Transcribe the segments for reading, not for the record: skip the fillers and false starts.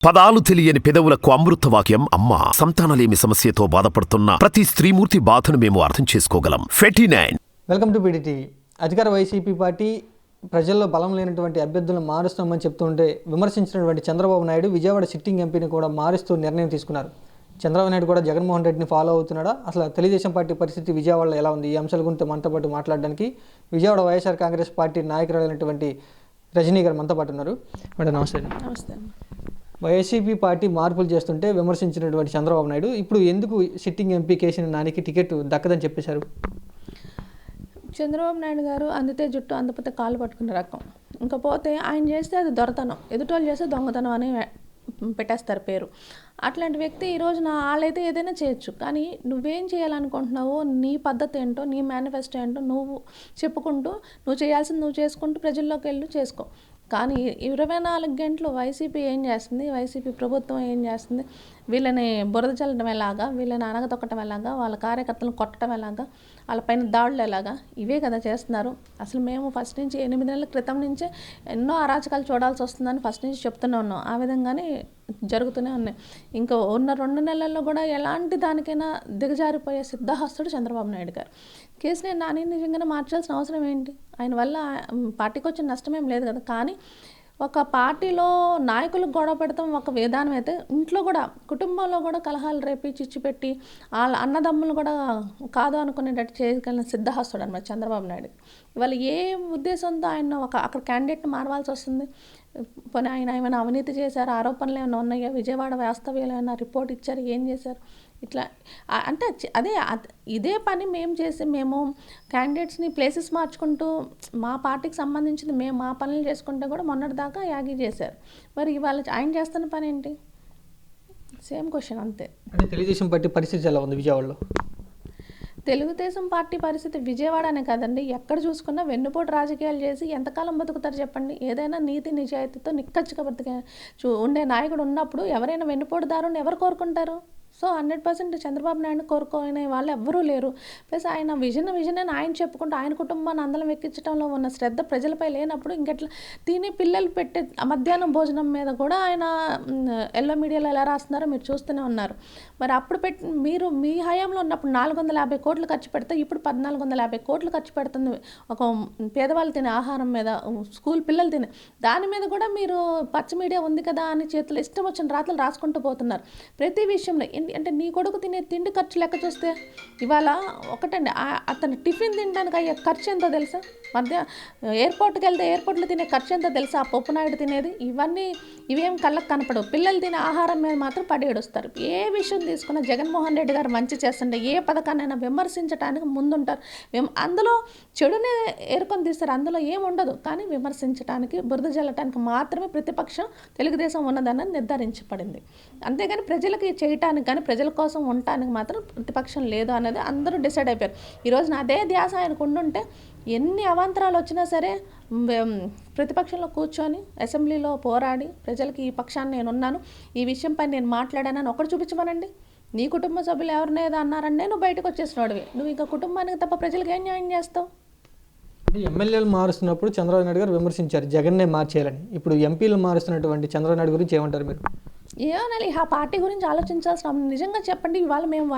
పదాలు తెలియని పెదవులకు అమృతవాక్యం అమ్మ. సంతానలేమి సమస్యతో బాధపడుతున్న ప్రతి స్త్రీమూర్తి బాధను మేము అర్థం చేసుకోగలం. 49. Welcome to PDTV. అధికార వైసీపీ పార్టీ ప్రజల్లో బలం లేనటువంటి అభ్యర్థులను మారుస్తామని చెప్తుంటే విమర్శించినటువంటి చంద్రబాబు నాయుడు విజయవాడ సిట్టింగ్ ఎంపీని కూడా మారుస్తూ నిర్ణయం తీసుకున్నారు. చంద్రబాబు నాయుడు కూడా జగన్మోహన్ రెడ్డిని ఫాలో అవుతున్నాడా? అసలు తెలుగుదేశం పార్టీ పరిస్థితి విజయవాడలో ఎలా ఉంది? ఈ అంశాల గురించి మనతో పాటు మాట్లాడడానికి విజయవాడ వైఎస్ఆర్ కాంగ్రెస్ పార్టీ నాయకురాలైనటువంటి రజనీ గారు మనతో పాటు ఉన్నారు. మేడం నమస్తే. నమస్తే. వైసీపీ పార్టీ మార్పులు చేస్తుంటే విమర్శించినటువంటి చంద్రబాబు నాయుడు ఇప్పుడు ఎందుకు సిట్టింగ్ ఎంపీ కేసీని నానికి టికెట్ దక్కదని చెప్పేశారు? చంద్రబాబు నాయుడు గారు అందితే జుట్టు అందపోతే కాళ్ళు పట్టుకునే రకం. ఇంకపోతే ఆయన చేస్తే అది దొరతనం, ఎదుటోళ్ళు చేస్తే దొంగతనం అని పెట్టేస్తారు పేరు. అట్లాంటి వ్యక్తి ఈ రోజున వాళ్ళైతే ఏదైనా చేయొచ్చు, కానీ నువ్వేం చేయాలనుకుంటున్నావో నీ పద్ధతి ఏంటో, నీ మేనిఫెస్టో ఏంటో నువ్వు చెప్పుకుంటూ నువ్వు చేయాల్సింది నువ్వు చేసుకుంటూ ప్రజల్లోకి వెళ్ళి చేసుకో. కానీ 24 గంటలు వైసీపీ ఏం చేస్తుంది, వైసీపీ ప్రభుత్వం ఏం చేస్తుంది, వీళ్ళని బురద చల్లడం ఎలాగా, వీళ్ళని అనగతొక్కటం ఎలాగా, వాళ్ళ కార్యకర్తలను కొట్టడం ఎలాగా, వాళ్ళపైన దాడులు ఎలాగా, ఇవే కదా చేస్తున్నారు. అసలు మేము ఫస్ట్ నుంచి 8 నెలల క్రితం నుంచే ఎన్నో అరాచకాలు చూడాల్సి వస్తుందని ఫస్ట్ నుంచి చెప్తూనే ఉన్నాం. ఆ విధంగానే జరుగుతూనే ఉన్నాయి. ఇంకా ఉన్న 2 నెలల్లో కూడా ఎలాంటి దానికైనా దిగజారిపోయే సిద్ధహస్తుడు చంద్రబాబు నాయుడు గారు. కేసీఆర్ నాని నిజంగానే మార్చాల్సిన అవసరం ఏంటి? ఆయన వల్ల పార్టీకి వచ్చిన నష్టమేం లేదు కదా. కానీ ఒక పార్టీలో నాయకులు గొడవ పెడతాం ఒక విధానం అయితే, ఇంట్లో కూడా కుటుంబంలో కూడా కలహాలు రేపి చిచ్చుపెట్టి వాళ్ళ అన్నదమ్ములు కూడా కాదు అనుకునేటట్టు చేయగలిగిన సిద్ధహస్తుడు అనమాట చంద్రబాబు నాయుడు. ఇవాళ ఏ ఉద్దేశంతో ఆయన అక్కడ క్యాండిడేట్ని మారవాల్సి వస్తుంది? పోనీ ఆయన ఏమైనా అవినీతి చేశారు, ఆరోపణలు ఏమైనా ఉన్నాయా, విజయవాడ వాస్తవ్యాలు ఏమైనా రిపోర్ట్ ఇచ్చారు, ఏం చేశారు? ఇట్లా అంటే ఇదే పని మేము క్యాండిడేట్స్ని ప్లేసెస్ మార్చుకుంటూ మా పార్టీకి సంబంధించింది మేము మా పనులు చేసుకుంటే కూడా మొన్నటిదాకా యాగి చేశారు. మరి ఇవాళ ఆయన చేస్తున్న పని ఏంటి? సేమ్ క్వశ్చన్ అంతే. అంటే తెలుగుదేశం పార్టీ పరిస్థితి ఎలా ఉంది విజయవాడలో? తెలుగుదేశం పార్టీ పరిస్థితి విజయవాడ అనే కాదండి, ఎక్కడ చూసుకున్నా వెన్నుపోటు రాజకీయాలు చేసి ఎంతకాలం బతుకుతారు చెప్పండి? ఏదైనా నీతి నిజాయితీతో నిక్కచ్చిగా ఉండే నాయకుడు ఉన్నప్పుడు ఎవరైనా వెన్నుపోటుదారుని ఎవరు కోరుకుంటారు? సో 100% చంద్రబాబు నాయుడు కోరుకునే వాళ్ళు ఎవ్వరూ లేరు. ప్లస్ ఆయన విజన్ అని ఆయన చెప్పుకుంటూ ఆయన కుటుంబాన్ని అందలం ఎక్కించడంలో ఉన్న శ్రద్ధ ప్రజలపై లేనప్పుడు ఇంకెట్లా? పిల్లలు పెట్టే మధ్యాహ్నం భోజనం మీద కూడా ఆయన ఎల్లో మీడియాలో ఎలా రాస్తున్నారో మీరు చూస్తూనే ఉన్నారు. మరి అప్పుడు మీరు మీ హయాంలో ఉన్నప్పుడు 450 కోట్లు ఖర్చు పెడితే ఇప్పుడు 1450 కోట్లు ఖర్చు పెడుతుంది ఒక పేదవాళ్ళు తినే ఆహారం మీద, స్కూల్ పిల్లలు తినే దాని మీద కూడా మీరు పచ్చ మీడియా ఉంది కదా అని చేతులు ఇష్టం వచ్చిన రాతలు రాసుకుంటూ పోతున్నారు ప్రతి విషయంలో. అంటే నీ కొడుకు తినే తిండి ఖర్చు లెక్క చూస్తే ఇవాళ ఒకటండి, అతను టిఫిన్ తినడానికి అయ్యే ఖర్చు ఎంతో తెలుసా? ఎయిర్పోర్ట్కి వెళ్తే ఎయిర్పోర్ట్లో తినే ఖర్చు ఎంతో తెలుసా? ఆ పప్పు నాయుడు తినేది ఇవేం కళ్ళకు కనపడవు. పిల్లలు తినే ఆహారం మీద మాత్రం పడేడుస్తారు. ఏ విషయం తీసుకున్నా జగన్మోహన్ రెడ్డి గారు మంచి చేస్తుంటే ఏ పథకాన్నైనా విమర్శించడానికి ముందుంటారు. అందులో చెడునే ఏరుకొని తీస్తారు, అందులో ఏముండదు. కానీ విమర్శించడానికి, బురద జల్లటానికి మాత్రమే ప్రతిపక్షం తెలుగుదేశం ఉన్నదని నిర్ధారించబడింది. అంతేగాని ప్రజలకి చేయటానికి కానీ ప్రజల కోసం ఉండటానికి మాత్రం ప్రతిపక్షం లేదు అనేది అందరూ డిసైడ్ అయిపోయారు. ఈరోజున అదే ధ్యాస ఆయనకు ఉండుంటే ఎన్ని అవాంతరాలు వచ్చినా సరే ప్రతిపక్షంలో కూర్చొని అసెంబ్లీలో పోరాడి ప్రజలకి ఈ పక్షాన్ని నేనున్నాను, ఈ విషయంపై నేను మాట్లాడానని ఒకటి చూపించమనండి. నీ కుటుంబ సభ్యులు ఎవరిని ఏదో అన్నారంటే నువ్వు బయటకు వచ్చేసినోడివి. నువ్వు ఇంకా కుటుంబానికి తప్ప ప్రజలకు ఏం న్యాయం చేస్తావు? ఎమ్మెల్యేలు మారుస్తున్నప్పుడు చంద్రబాబు నాయుడు గారు విమర్శించారు జగన్నే మార్చేయాలని. ఇప్పుడు ఎంపీలు మారుస్తున్నటువంటి చంద్రబాబు నాయుడు గురించి ఏమంటారు మీరు? ఏమనాలి? ఆ పార్టీ గురించి ఆలోచించాల్సిన నిజంగా చెప్పండి. ఇవాళ మేము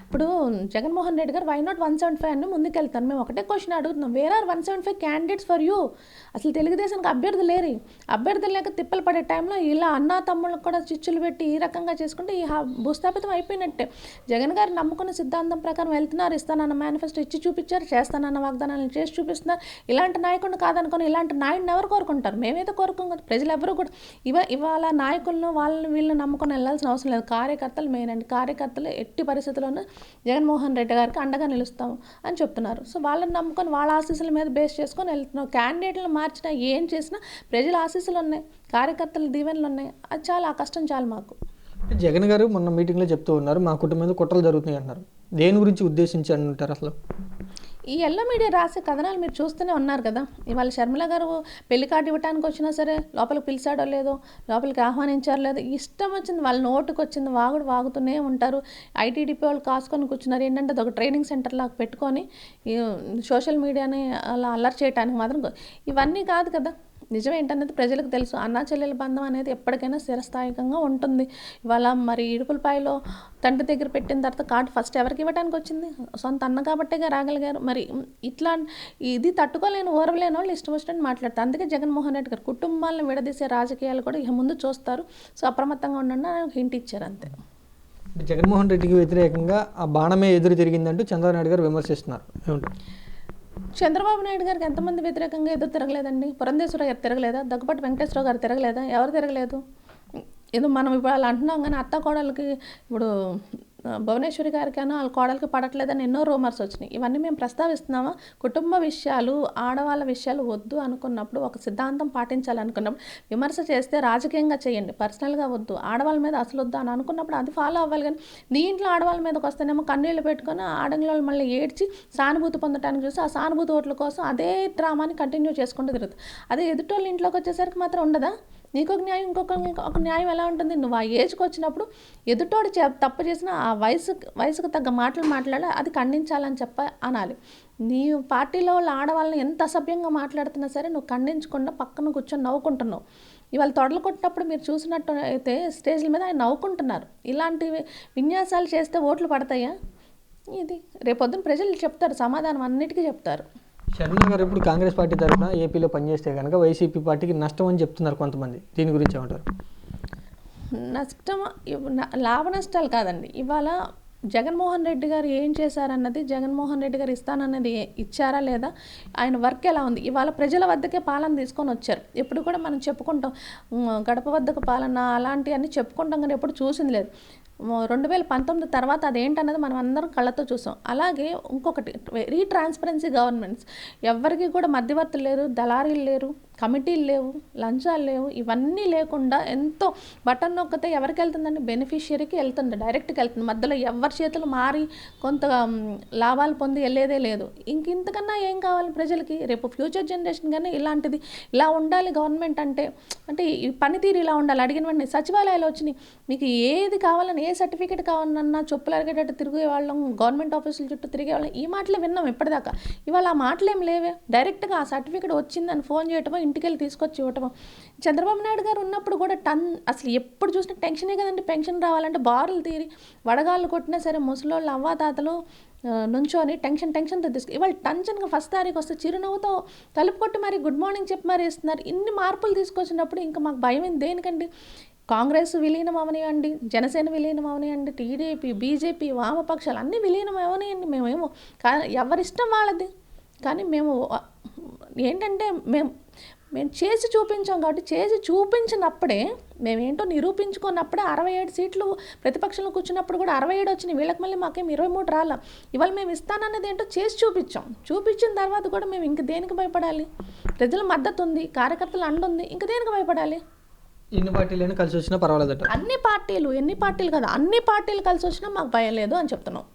ఇప్పుడు జగన్మోహన్ రెడ్డి గారు వై నాట్ 175 అని ముందుకెళ్తాను. మేము ఒకటే క్వశ్చన్ అడుగుతున్నాం, where are 175 candidates for you? అసలు తెలుగుదేశానికి అభ్యర్థులు లేక తిప్పలు పడే టైంలో ఇలా అన్నా తమ్ముళ్ళకు కూడా చిచ్చులు పెట్టి ఈ రకంగా చేసుకుంటే ఈ భూస్థాపితం అయిపోయినట్టే. జగన్ గారు నమ్ముకున్న సిద్ధాంతం ప్రకారం వెళ్తున్నారు, ఇస్తానన్న మేనిఫెస్టో ఇచ్చి చూపించారు, చేస్తానన్న వాగ్దానాలను చేసి చూపిస్తున్నారు. ఇలాంటి నాయకుడిని కాదనుకొని ఇలాంటి నాయుడిని ఎవరు కోరుకుంటారు? మేమైతే కోరుకోం కదా. ప్రజలు ఎవరు కూడా ఇవాళ నాయకులను వీళ్ళని నమ్ముకొని వెళ్ళాల్సిన అవసరం లేదు. కార్యకర్తలు మెయిన్ అండి. కార్యకర్తలు ఎట్టి పరిస్థితుల్లోనూ జగన్మోహన్ రెడ్డి గారికి అండగా నిలుస్తాము అని చెప్తున్నారు. సో వాళ్ళని నమ్ముకొని వాళ్ళ ఆశీస్సుల మీద బేస్ చేసుకొని వెళ్తున్నాం. క్యాండిడేట్లను మార్చినా ఏం చేసినా ప్రజల ఆశీస్సులు ఉన్నాయి, కార్యకర్తల దీవెనలు ఉన్నాయి. అది చాలా ఆ కష్టం చాలు మాకు. జగన్ గారు మొన్న మీటింగ్లో చెప్తూ ఉన్నారు మా కుటుంబం మీద కుట్రలు జరుగుతున్నాయి అంటున్నారు. దేని గురించి ఉద్దేశించి అంటారు అసలు? ఈ ఎల్లో మీడియా రాసే కథనాలు మీరు చూస్తూనే ఉన్నారు కదా. ఇవాళ షర్మిల గారు పెళ్లి కార్డు ఇవ్వడానికి వచ్చినా సరే లోపలికి పిలిచాడో లేదో, లోపలికి ఆహ్వానించారో లేదో, ఇష్టం వచ్చింది వాళ్ళ నోటుకు వచ్చింది వాగుతూనే ఉంటారు. ఐటీడీపీ వాళ్ళు కాసుకొని కూర్చున్నారు. ఏంటంటే అది ఒక ట్రైనింగ్ సెంటర్ లాగా పెట్టుకొని సోషల్ మీడియాని అలా అల్లరి చేయడానికి మాత్రం. ఇవన్నీ కాదు కదా. నిజం ఏంటనేది ప్రజలకు తెలుసు. అన్నా చెల్లెల బంధం అనేది ఎప్పటికైనా స్థిరస్థాయికంగా ఉంటుంది. ఇవాళ మరి ఇడుపులపాయలో తండ్రి దగ్గర పెట్టిన తర్వాత కార్డు ఫస్ట్ ఎవరికి ఇవ్వడానికి వచ్చింది? సొంత అన్న కాబట్టేగా రాగలిగారు. మరి ఇట్లా ఇది తట్టుకోలేని ఓరవలేని వాళ్ళు ఇష్టం వచ్చినట్టు మాట్లాడతారు. అందుకే జగన్మోహన్ రెడ్డి గారు కుటుంబాలను విడదీసే రాజకీయాలు కూడా ఇక ముందు చూస్తారు. సో అప్రమత్తంగా ఉండండి అని హింట్ ఇచ్చారు అంతే. జగన్మోహన్ రెడ్డికి వ్యతిరేకంగా ఆ బాణమే ఎదురు తిరిగిందంటూ చంద్రబాబు నాయుడు గారు విమర్శిస్తున్నారు. ఏమంటారు? చంద్రబాబు నాయుడు గారికి ఎంతమంది వ్యతిరేకంగా ఎదురు తిరగలేదండి? పురంధేశ్వర గారు తిరగలేదా? దగ్గుపాటి వెంకటేశ్వర గారు తిరగలేదా? ఎవరు తిరగలేదు? ఏదో మనం ఇవాళ అంటున్నాం కానీ అత్త కోడలకి ఇప్పుడు భువనేశ్వరి గారికైనా వాళ్ళ కోడలకి పడట్లేదని ఎన్నో రూమర్స్ వచ్చినాయి. ఇవన్నీ మేము ప్రస్తావిస్తున్నామా? కుటుంబ విషయాలు, ఆడవాళ్ళ విషయాలు వద్దు అనుకున్నప్పుడు, ఒక సిద్ధాంతం పాటించాలనుకున్నప్పుడు విమర్శ చేస్తే రాజకీయంగా చేయండి, పర్సనల్గా వద్దు. ఆడవాళ్ళ మీద అసలు వద్దు అని అనుకున్నప్పుడు అది ఫాలో అవ్వాలి. కానీ దీంట్లో ఆడవాళ్ళ మీదకి వస్తేనేమో కన్నీళ్ళు పెట్టుకొని ఆడంగులు మళ్ళీ ఏడ్చి సానుభూతి పొందడానికి చూసి ఆ సానుభూతి ఓట్ల కోసం అదే డ్రామాని కంటిన్యూ చేసుకుంటూ తిరుగుతుంది. అదే ఎదుటోళ్ళ ఇంట్లోకి వచ్చేసరికి మాత్రం ఉండదా? నీకొక న్యాయం ఒక న్యాయం ఎలా ఉంటుంది? నువ్వు ఆ ఏజ్కి వచ్చినప్పుడు ఎదుటోడు తప్పు చేసిన ఆ వయసుకు తగ్గ మాటలు మాట్లాడాలి, అది ఖండించాలని అనాలి. నీ పార్టీలో వాళ్ళ ఆడవాళ్ళని ఎంత అసభ్యంగా మాట్లాడుతున్నా సరే నువ్వు ఖండించకుండా పక్కన కూర్చొని నవ్వుకుంటున్నావు. ఇవాళ తొడలు కొట్టినప్పుడు మీరు చూసినట్టు అయితే స్టేజ్ల మీద ఆయన నవ్వుకుంటున్నారు. ఇలాంటి విన్యాసాలు చేస్తే ఓట్లు పడతాయా? ఇది రేపొద్దున ప్రజలు చెప్తారు, సమాధానం అన్నిటికీ చెప్తారు. షర్మిల గారు ఇప్పుడు కాంగ్రెస్ పార్టీ తరఫున ఏపీలో పనిచేస్తే కనుక వైసీపీ పార్టీకి నష్టం అని చెప్తున్నారు కొంతమంది. దీని గురించి ఏమంటారు? నష్టం లాభ నష్టాలు కాదండి. ఇవాళ జగన్మోహన్ రెడ్డి గారు ఏం చేశారన్నది, జగన్మోహన్ రెడ్డి గారు ఇస్తానన్నది ఇచ్చారా లేదా, ఆయన వర్క్ ఎలా ఉంది, ఇవాళ ప్రజల వద్దకే పాలన తీసుకొని వచ్చారు. ఎప్పుడు కూడా మనం చెప్పుకుంటాం గడప వద్దకు పాలన అలాంటివన్నీ చెప్పుకుంటాం, కానీ ఎప్పుడు చూసింది లేదు. 2019 తర్వాత అదేంటన్నది మనం అందరం కళ్ళతో చూసాం. అలాగే ఇంకొకటి వెరీ ట్రాన్స్పరెన్సీ గవర్నమెంట్స్, ఎవరికి కూడా మధ్యవర్తులు లేరు, దళారీలు లేరు, కమిటీలు లేవు, లంచాలు లేవు, ఇవన్నీ లేకుండా ఎంతో బటన్ నొక్కితే ఎవరికి వెళ్తుందండి? బెనిఫిషియరీకి వెళ్తుంది, డైరెక్ట్గా వెళ్తుంది. మధ్యలో ఎవరి చేతులు మారి కొంత లాభాలు పొంది వెళ్ళేదే లేదు. ఇంతకన్నా ఏం కావాలి ప్రజలకి? రేపు ఫ్యూచర్ జనరేషన్ కానీ ఇలాంటిది ఇలా ఉండాలి గవర్నమెంట్ అంటే ఈ పనితీరు ఇలా ఉండాలి. అడిగిన వెంటనే సచివాలయాలు వచ్చినాయి, మీకు ఏది కావాలని, ఏ సర్టిఫికేట్ కావాలన్నా చెప్పులు అరిగేటట్టు తిరిగే వాళ్ళం, గవర్నమెంట్ ఆఫీసుల చుట్టూ తిరిగే వాళ్ళం. ఈ మాటలే విన్నాం ఇప్పటిదాకా. ఇవాళ ఆ మాటలేం లేవే. డైరెక్ట్గా ఆ సర్టిఫికేట్ వచ్చిందని ఫోన్ చేయటమో, ఇంటికి వెళ్ళి తీసుకొచ్చి ఇవ్వటమో. చంద్రబాబు నాయుడు గారు ఉన్నప్పుడు కూడా అసలు ఎప్పుడు చూసినా టెన్షనే కదండి. పెన్షన్ రావాలంటే బారులు తీరి వడగాళ్ళు కొట్టినా సరే ముసలోళ్ళు అవ్వాతాతలు నుంచోని టెన్షన్తో తీసుకు. ఇవాళ టెన్షన్గా ఫస్ట్ తారీఖు వస్తే చిరునవ్వుతో తలుపు కొట్టి మరి గుడ్ మార్నింగ్ చెప్పి మరి ఇస్తున్నారు. ఇన్ని మార్పులు తీసుకొచ్చినప్పుడు ఇంకా మాకు భయం ఏంది? దేనికండి? కాంగ్రెస్ విలీనం అవనివ్వండి, జనసేన విలీనం అవనివ్వండి, టీడీపీ, బీజేపీ, వామపక్షాలు అన్నీ విలీనం అవనివ్వండి, మేమేమో ఎవరిష్టం వాళ్ళది. కానీ మేము ఏంటంటే మేము చేసి చూపించాం కాబట్టి, చేసి చూపించినప్పుడే మేమేంటో నిరూపించుకున్నప్పుడే 67 సీట్లు ప్రతిపక్షంలో కూర్చున్నప్పుడు కూడా 67 వచ్చినాయి. వీళ్ళకి మళ్ళీ మాకేం 23 రాలా. ఇవాళ మేము ఇస్తానన్నది ఏంటో చేసి చూపించిన తర్వాత కూడా మేము ఇంక దేనికి భయపడాలి? ప్రజల మద్దతు ఉంది, కార్యకర్తల అండ ఉంది, ఇంక దేనికి భయపడాలి? ఎన్ని పార్టీలైనా కలిసి వచ్చినా పర్వాలేదట. ఎన్ని పార్టీలు కాదు, అన్ని పార్టీలు కలిసి వచ్చినా మాకు భయం లేదు అని చెప్తున్నాం.